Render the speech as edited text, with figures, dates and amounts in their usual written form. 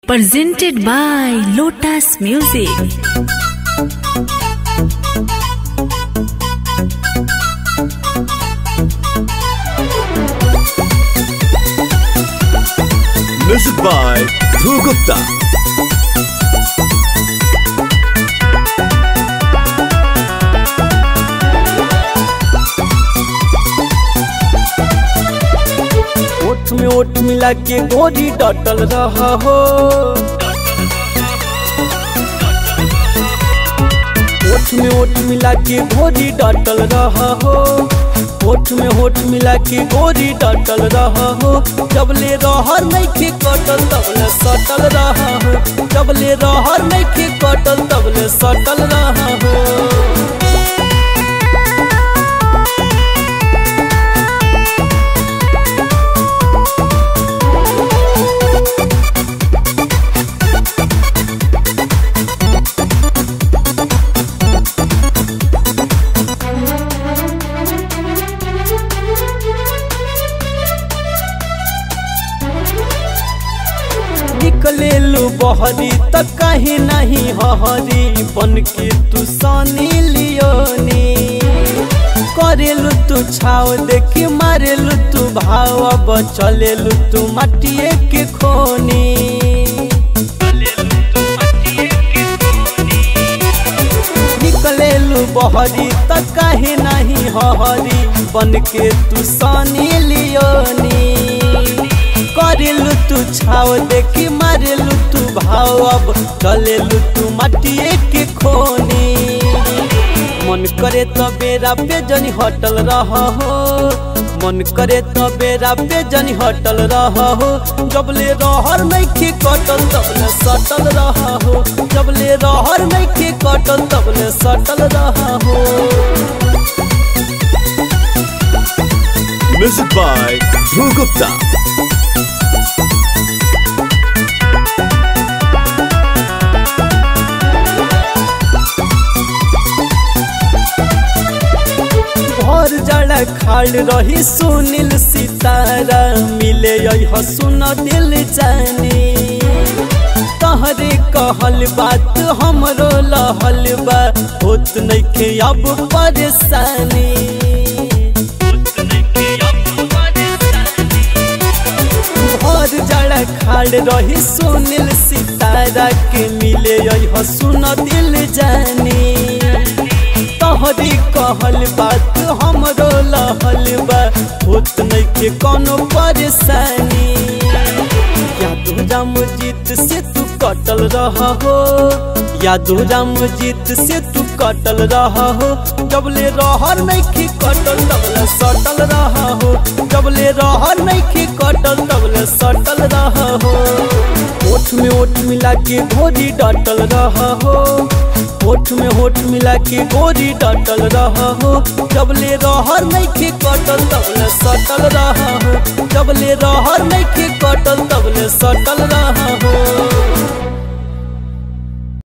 Presented by Lotus Music. Music by Dhruv Gupta. ओठ में ओठ मिला के गोरी डटल रहा हो। ओठ में ओठ मिला के गोरी डटल रहा हो। ओठ में ओठ मिला के गोरी डटल रहा हो। जबले रहर नहीं के कटल तबले सटल रहा हो। जबले रहर नहीं के कटल तबले सटल रहा हो। निकलेलू बहरी तक कहीं नहीं हरी बन के तू सानी लियोनी। करेलू तू छाव देखी मारेलू तू भाव अब चलेलू तू मटिए के खोनी। निकलेलू बहरी तक कहीं नहीं हरी बन के तू सानी लियोनी। करेलू तू छाव देखी मारेलू तू भाव अब चलेलू तू मटिए के खोनी। मन करे तो बेरा पे जनी हटल रहा हो। मन करे तो बेरा पे जनी हटल रहा हो। जबले रहर नहीं के कटल तबले सटल रहा हो। जबले रहर नहीं के कटल तबले सटल रहा हो। Music by Dhruv Gupta. भर जड़ा खाड़ रही सुनील सितारा मिले सुन दिल जानी। तहरे कहल बात हमरो लहल बा होत नइखे अब परेशानी। भर जड़ा खाड़ रही सुनील सितारा के मिले सुन दिल जानी। तहरी कहल बात हमरो लहल बा होत नइखे कोनो परेशानी। यादो राम जीत से तू कटल रहा हो। यादो राम जीत से तू कटल रहा हो। जबले रहर नइखे कटल तबले सटल रहा हो। जबले रहर नइखे कटल तबले सटल रहा हो। ओठ में ओठ मिला के गोरी डटल रहा हो। होठ में होठ मिला के गोरी डटल रहा हो। जबले रहर नहीं के कटल तबले सटल रहा हो। जबले रहर नहीं के कटल तबले सटल रहा हो।